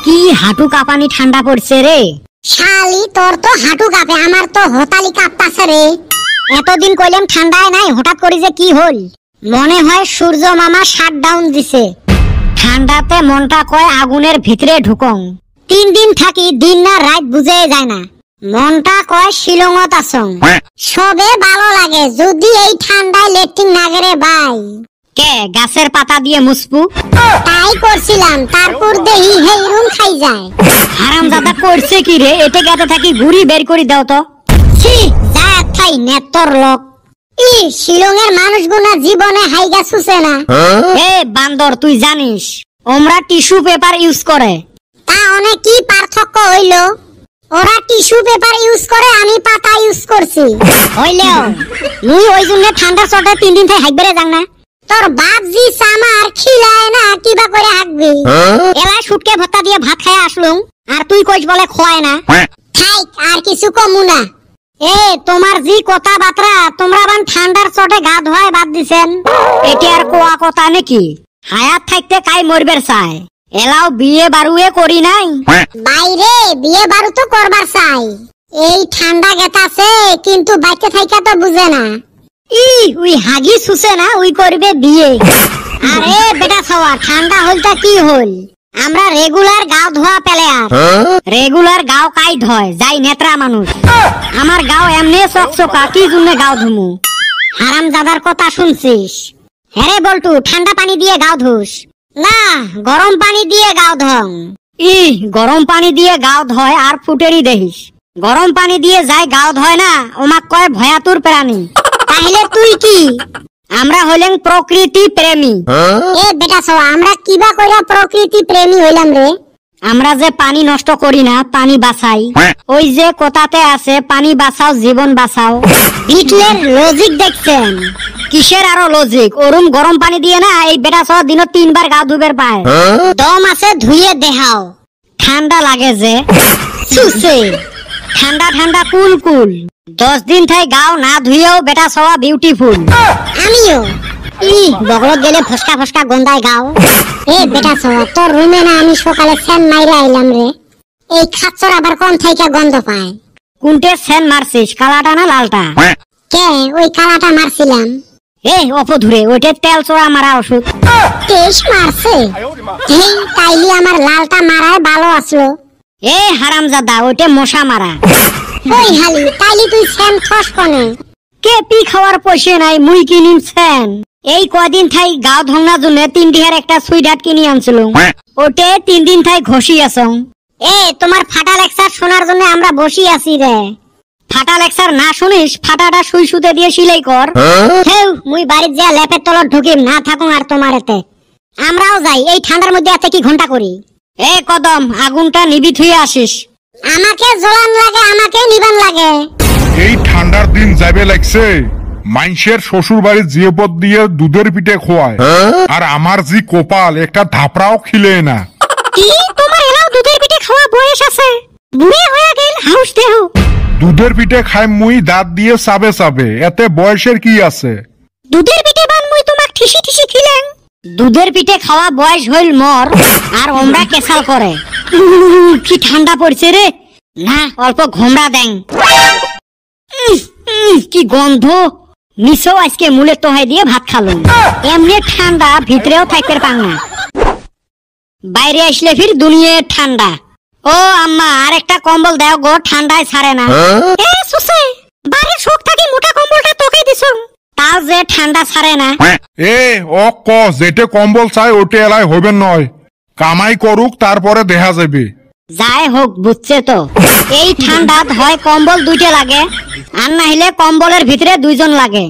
কি হাঁটু কাঁপানি ঠান্ডা পড়ছে রে। শালি তোর তো হাঁটু কাঁপে, আমার তো হতালি কাঁপতাছে রে। এতদিন কইলাম ঠান্ডায় নাই, হঠাৎ করে যে কি হল। মনে হয় সূর্য মামা শাটডাউন দিছে। ঠান্ডাতে মনটা কয় আগুনের ভিতরে ঢুকং। 3 দিন থাকি, দিন না রাত বুঝে যায় না। মনটা কয় শিলংত আসং। সবে ভালো লাগে যদি এই ঠান্ডায় লেট্রিন না গেরে ভাই। কে গাছের পাতা দিয়ে মুছবু? তাই করছিলাম, তারপর দেহি হেইরুম খাই যায়। হারামজাদা করছে কি রে? এতে গাতে থাকি ঘুরি বের করে দাও তো। ছি যা খাই নেতর লোক। শিলংয়ের মানুষগুনা জীবনে হাইগা সুসে না। এ বান্দর, তুই জানিস ওমরা টিস্যু পেপার ইউজ করে। তা অনেক কি পার্থক্য হইল? ওরা টিস্যু পেপার ইউজ করে, আমি পাতা ইউজ করছি। হইলেও মুই ওই জন্য ঠান্ডার চটে 3 দিন থেকে হাইকবেরে যাং না। তোর বাপ জি সামার খিলায় না, কিবা করে হাঁকবি। এলা শুটকে ভত্তা দিয়ে ভাত খায় আসলুম, আর তুই কইস বলে খোয়ায় না। থাইক আর কিছু কমু না। এ তোমার জি কথা বাতরা, তোমরা বান ঠান্ডার চটে গা ধোয়ায় বাদ দিছেন, এটি আর কোয়া কথা নাকি? হায়াত থাকতে কাই মরবের চায়। এলাও বিয়ে বারুয়ে করি নাই। বাইরে বিয়ে বারু তো করবার চাই। এই ঠান্ডা গেতাছে, কিন্তু বাইতে থাইকা তো বুঝে না। উই হাগি সুসে না, উই করবে বিয়ে। আরে বেটা ছাওয়া, ঠান্ডা হলটা কি হল? আমরা রেগুলার গাও ধোয়া পেলে আর রেগুলার গাও কাই ধয় যাই নেত্রা মানুষ। আমার গাও এমনি চকচকা, কি জন্য গাও ধুমু? হারামজাদার কথা শুনছিস? হ্যাঁ বলটু, ঠান্ডা পানি দিয়ে গাও ধুস না, গরম পানি দিয়ে গাও ধং। গরম পানি দিয়ে গাও ধয় আর ফুটেরই দেখিস। গরম পানি দিয়ে যাই গাও ধয় না, ওমাক কয় ভয়াতুর প্রাণী। তাহলে তুই কি? আমরা হইলেন প্রকৃতি প্রেমী। এ বেটা ছাওয়া, আমরা কিবা কইরা প্রকৃতি প্রেমী হইলাম রে? আমরা যে পানি নষ্ট করি না, পানি বাঁচাই। ওই যে কথাতে আছে, পানি বাঁচাও জীবন বাঁচাও। বিটলের লজিক দেখছেন? কিসের আরো লজিক? ওরুম গরম পানি দিয়ে না এই বেটা ছাওয়া দিন 3 বার গা ধুবের পায়। দম আছে ধুয়ে দেখাও। ঠান্ডা লাগে যে সুসে, ঠান্ডা ঠান্ডা কুল কুল। 10 দিন থাই গাও না ধুয়েও বেটা ছাওয়া বিউটিফুল। আমিও বগলত গেলে ফসকা ফসকা গন্ধায় গাও। এ বেটা ছাওয়া, তোর রুমে না আমি সকালে ফ্যান মাইরা আইলাম রে। এই খাচ্চর আবার কোন থাইকা গন্ধ পায়? কোনটে সেন মারছিস, কালাটা না লালটা? কে ওই কালাটা মারছিলাম। অপধুরে, ওইটা তেল চোরা মারা ওষুধ। তেজ মারছে? তাইলে আমার লালটা মারায় ভালো আসলো। হারামজাদা, ওইটা মশা মারা। ওই হালি, তাইলে তুই ফ্যান খস কোনে? কে পি খাওয়ার পয়সা নাই, মুই কিনিম ফ্যান। এই কদিন থাই গাও ধংনার জন্য 3 টিহার একটা সুইডাট কিনি আনছিল। ওটে 3 দিন থাই ঘষি আসং। তোমার ফাটা লেকচার শোনার জন্য আমরা বসি আছি রে। ফাটা লেকচার না শুনিস, ফাটাটা সুই সুতে দিয়ে সিলাই কর। হেউ, মুই বাড়ির যা ল্যাপের তলত ঢুকিম না থাকুন আর তোমার এতে। আমরাও যাই, এই ঠান্ডার মধ্যে এতে কি ঘন্টা করি। কদম, আগুনটা নিবি থুয়ে আসিস। আমাকে জ্বলান লাগে, আমাকে নিবান লাগে। এই ঠান্ডার দিন যাবে লাগছে। মাইনসের শ্বশুর বাড়ির জিয়েপদ দিয়ে দুধের পিঠে খোয়ায়, আর আমার জি কোপাল একটা ধাপড়াও খিলে না। কি তোমার এলাও দুধের পিঠে খাওয়া বয়স আছে? বুড়ে হয়ে গেল হাউস দেহ। দুধের পিঠে খাই মুই দাঁত দিয়ে চাবে চাবে, এতে বয়সের কি আছে? দুধের পিঠে বান মুই তোমাক ঠিসি ঠিসি খিলেন। দুধের পিঠে খাওয়া বয়স হইল মর, আর ওমরা কেসাল করে। কি ঠান্ডা পড়ছে রে। না অল্প ঘোমরা দেন। কি গন্ধ। নিচেও আজকে মুলের তোহাই দিয়ে ভাত খালুম। এমনি ঠান্ডা, ভিতরেও থাকতে পাং না। বাইরে আসলে ফির দুনিয়ে ঠান্ডা। ও আম্মা, আর একটা কম্বল দাও গো, ঠান্ডায় ছাড়ে না। সুসে, বাড়ির শোক থাকি মোটা কম্বলটা তোকে দিছুম, তাও যে ঠান্ডা ছাড়ে না। যেটে কম্বল চাই ওটে এলাই হইবেন নয়। কামাই করুক, তারপরে দেখা যাবে। যাই হোক, বুঝছে তো। এই ঠান্ডাত হয় কম্বল 2টে লাগে, আর না হলে কম্বলের ভিতরে 2জন লাগে।